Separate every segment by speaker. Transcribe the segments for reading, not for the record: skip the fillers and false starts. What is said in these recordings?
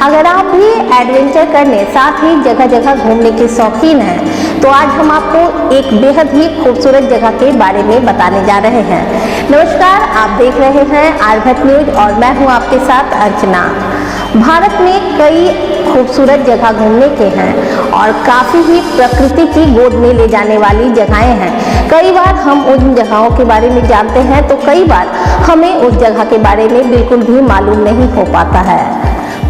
Speaker 1: अगर आप भी एडवेंचर करने साथ ही जगह जगह घूमने के शौकीन हैं तो आज हम आपको एक बेहद ही खूबसूरत जगह के बारे में बताने जा रहे हैं। नमस्कार, आप देख रहे हैं आर्यभट्ट न्यूज और मैं हूं आपके साथ अर्चना। भारत में कई खूबसूरत जगह घूमने के हैं और काफ़ी ही प्रकृति की गोद में ले जाने वाली जगहें हैं। कई बार हम उन जगहों के बारे में जानते हैं तो कई बार हमें उस जगह के बारे में बिल्कुल भी मालूम नहीं हो पाता है।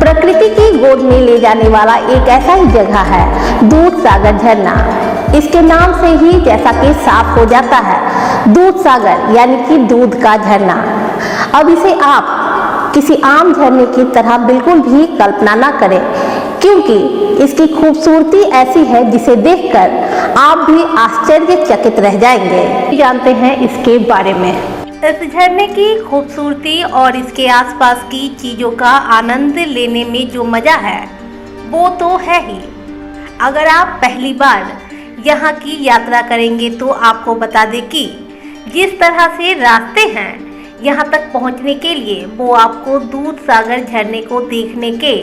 Speaker 1: प्रकृति की गोद में ले जाने वाला एक ऐसा ही जगह है दूधसागर झरना। इसके नाम से ही जैसा कि साफ हो जाता है दूधसागर यानी कि दूध का झरना। अब इसे आप किसी आम झरने की तरह बिल्कुल भी कल्पना ना करें, क्योंकि इसकी खूबसूरती ऐसी है जिसे देखकर आप भी आश्चर्यचकित रह जाएंगे। जानते हैं इसके बारे में। इस झरने की खूबसूरती और इसके आसपास की चीज़ों का आनंद लेने में जो मज़ा है वो तो है ही। अगर आप पहली बार यहाँ की यात्रा करेंगे तो आपको बता दें कि जिस तरह से रास्ते हैं यहाँ तक पहुँचने के लिए वो आपको दूधसागर झरने को देखने के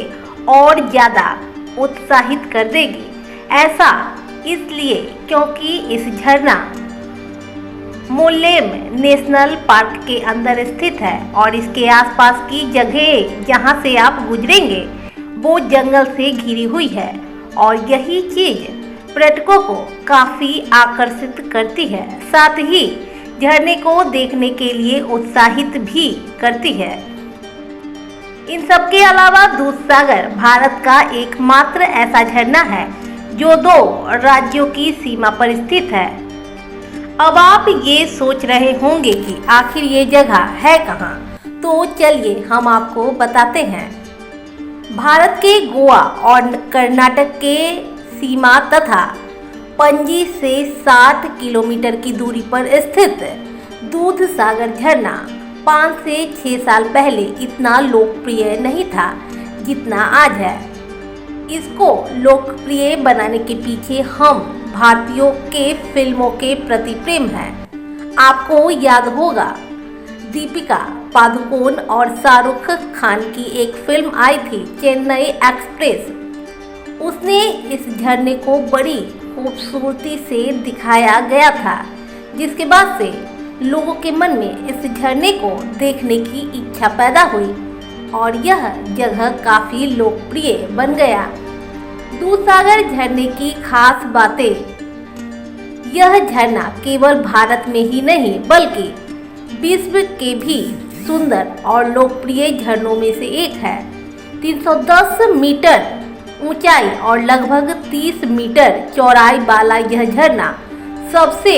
Speaker 1: और ज़्यादा उत्साहित कर देगी। ऐसा इसलिए क्योंकि इस झरना मोलेम नेशनल पार्क के अंदर स्थित है और इसके आसपास की जगह जहाँ से आप गुजरेंगे वो जंगल से घिरी हुई है और यही चीज़ पर्यटकों को काफ़ी आकर्षित करती है, साथ ही झरने को देखने के लिए उत्साहित भी करती है। इन सब के अलावा दूधसागर भारत का एकमात्र ऐसा झरना है जो 2 राज्यों की सीमा पर स्थित है। अब आप ये सोच रहे होंगे कि आखिर ये जगह है कहाँ, तो चलिए हम आपको बताते हैं। भारत के गोवा और कर्नाटक के सीमा तथा पणजी से 60 किलोमीटर की दूरी पर स्थित दूधसागर झरना 5 से 6 साल पहले इतना लोकप्रिय नहीं था जितना आज है। इसको लोकप्रिय बनाने के पीछे हम भारतीयों के फिल्मों के प्रति प्रेम है। आपको याद होगा दीपिका पादुकोण और शाहरुख खान की एक फिल्म आई थी चेन्नई एक्सप्रेस। उसने इस झरने को बड़ी खूबसूरती से दिखाया गया था, जिसके बाद से लोगों के मन में इस झरने को देखने की इच्छा पैदा हुई और यह जगह काफ़ी लोकप्रिय बन गया। दूधसागर झरने की खास बातें, यह झरना केवल भारत में ही नहीं बल्कि विश्व के भी सुंदर और लोकप्रिय झरनों में से एक है। 310 मीटर ऊंचाई और लगभग 30 मीटर चौड़ाई वाला यह झरना सबसे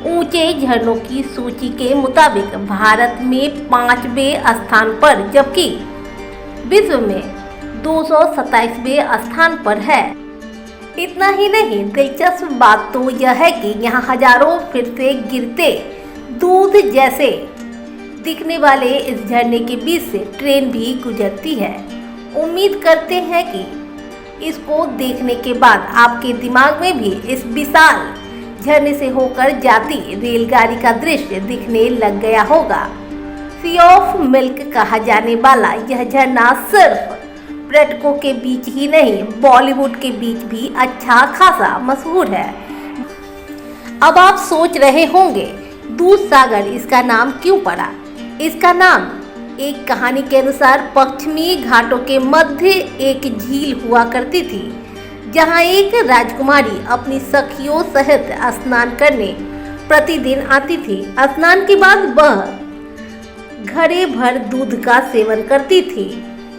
Speaker 1: ऊंचे झरनों की सूची के मुताबिक भारत में 5वें स्थान पर जबकि विश्व में 227वें स्थान पर है। इतना ही नहीं, दिलचस्प बात तो यह है कि यहाँ हजारों फिर से गिरते दूध जैसे दिखने वाले इस झरने के बीच से ट्रेन भी गुजरती है। उम्मीद करते हैं कि इसको देखने के बाद आपके दिमाग में भी इस विशाल झरने से होकर जाती रेलगाड़ी का दृश्य दिखने लग गया होगा। सी ऑफ मिल्क कहा जाने वाला यह झरना सिर्फ पर्यटकों के बीच ही नहीं बॉलीवुड के बीच भी अच्छा खासा मशहूर है। अब आप सोच रहे होंगे दूधसागर इसका नाम क्यों पड़ा। इसका नाम एक कहानी के अनुसार पश्चिमी घाटों के मध्य एक झील हुआ करती थी जहां एक राजकुमारी अपनी सखियों सहित स्नान करने प्रतिदिन आती थी। स्नान के बाद वह घड़े भर दूध का सेवन करती थी।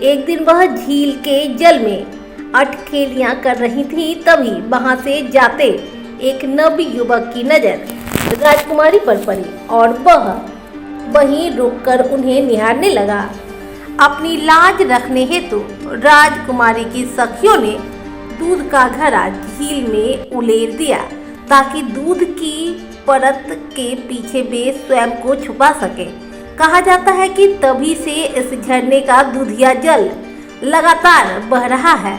Speaker 1: एक दिन वह झील के जल में अटखेलियां कर रही थी, तभी वहां से जाते एक नव युवक की नजर राजकुमारी पर पड़ी और वह वहीं रुककर उन्हें निहारने लगा। अपनी लाज रखने हेतु राजकुमारी की सखियों ने दूध का घड़ा झील में उलेर दिया ताकि दूध की परत के पीछे वे स्वयं को छुपा सके। कहा जाता है कि तभी से इस झरने का दूधिया जल लगातार बह रहा है।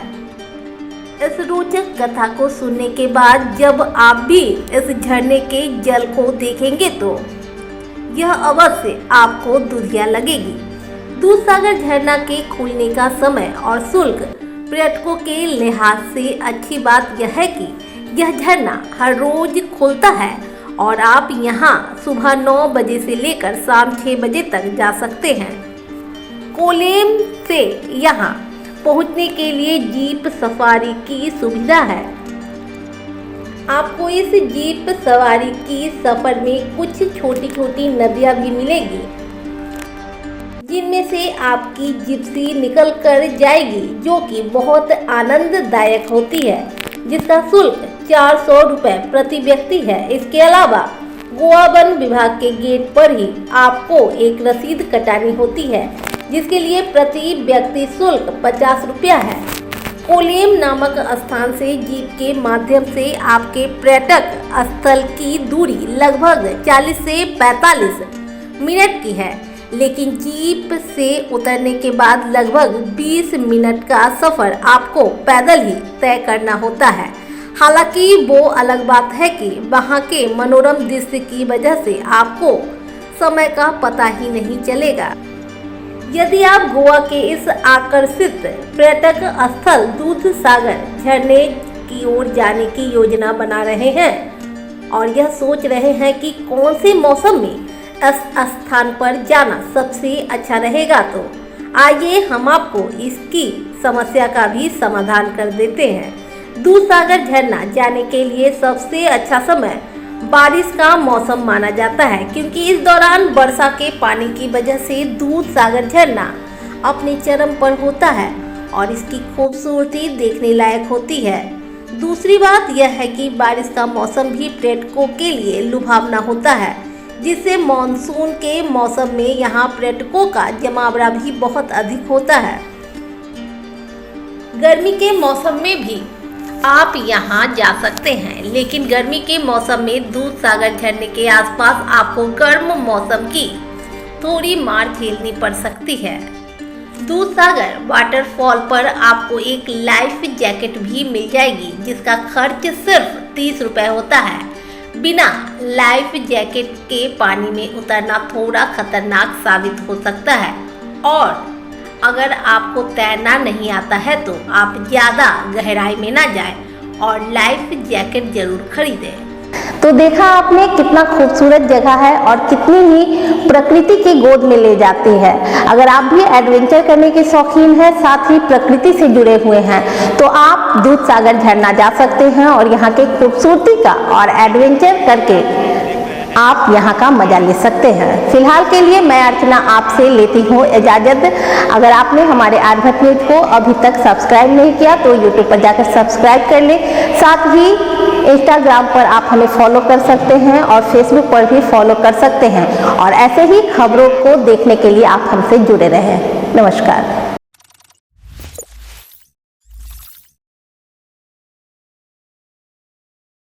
Speaker 1: इस रोचक कथा को सुनने के बाद जब आप भी इस झरने के जल को देखेंगे तो यह अवश्य आपको दूधिया लगेगी। दूधसागर झरना के खुलने का समय और शुल्क पर्यटकों के लिहाज से अच्छी बात यह है कि यह झरना हर रोज खुलता है और आप यहां सुबह 9 बजे से लेकर शाम 6 बजे तक जा सकते हैं। कोलेम से यहां पहुंचने के लिए जीप सफारी की सुविधा है। आपको इस जीप सवारी की सफर में कुछ छोटी छोटी नदियां भी मिलेगी, जिनमें से आपकी जिप्सी निकल कर जाएगी, जो कि बहुत आनंददायक होती है, जिसका शुल्क 400 रुपये प्रति व्यक्ति है। इसके अलावा गोवा वन विभाग के गेट पर ही आपको एक रसीद कटानी होती है, जिसके लिए प्रति व्यक्ति शुल्क 50 रुपया है। कोलेम नामक स्थान से जीप के माध्यम से आपके पर्यटक स्थल की दूरी लगभग 40 से 45 मिनट की है, लेकिन जीप से उतरने के बाद लगभग 20 मिनट का सफर आपको पैदल ही तय करना होता है। हालांकि वो अलग बात है कि वहाँ के मनोरम दृश्य की वजह से आपको समय का पता ही नहीं चलेगा। यदि आप गोवा के इस आकर्षित पर्यटक स्थल दूधसागर झरने की ओर जाने की योजना बना रहे हैं और यह सोच रहे हैं कि कौन से मौसम में इस स्थान पर जाना सबसे अच्छा रहेगा, तो आइए हम आपको इसकी समस्या का भी समाधान कर देते हैं। दूधसागर झरना जाने के लिए सबसे अच्छा समय बारिश का मौसम माना जाता है, क्योंकि इस दौरान वर्षा के पानी की वजह से दूधसागर झरना अपने चरम पर होता है और इसकी खूबसूरती देखने लायक होती है। दूसरी बात यह है कि बारिश का मौसम भी पर्यटकों के लिए लुभावना होता है, जिससे मानसून के मौसम में यहाँ पर्यटकों का जमावड़ा भी बहुत अधिक होता है। गर्मी के मौसम में भी आप यहाँ जा सकते हैं, लेकिन गर्मी के मौसम में दूधसागर झरने के आसपास आपको गर्म मौसम की थोड़ी मार झेलनी पड़ सकती है। दूधसागर वाटरफॉल पर आपको एक लाइफ जैकेट भी मिल जाएगी, जिसका खर्च सिर्फ 30 रुपये होता है। बिना लाइफ जैकेट के पानी में उतरना थोड़ा खतरनाक साबित हो सकता है, और अगर आपको तैरना नहीं आता है तो आप ज़्यादा गहराई में ना जाएं और लाइफ जैकेट जरूर खरीदें।
Speaker 2: तो देखा आपने कितना खूबसूरत जगह है और कितनी ही प्रकृति की गोद में ले जाती है। अगर आप भी एडवेंचर करने के शौकीन हैं, साथ ही प्रकृति से जुड़े हुए हैं, तो आप दूधसागर झरना जा सकते हैं और यहाँ के खूबसूरती का और एडवेंचर करके आप यहाँ का मजा ले सकते हैं। फिलहाल के लिए मैं अर्चना आपसे लेती हूँ इजाज़त। अगर आपने हमारे आर्यभट्ट न्यूज को अभी तक सब्सक्राइब नहीं किया तो यूट्यूब पर जाकर सब्सक्राइब कर ले। साथ ही इंस्टाग्राम पर आप हमें फॉलो कर सकते हैं और फेसबुक पर भी फॉलो कर सकते हैं, और ऐसे ही खबरों को देखने के लिए आप हमसे जुड़े रहें। नमस्कार।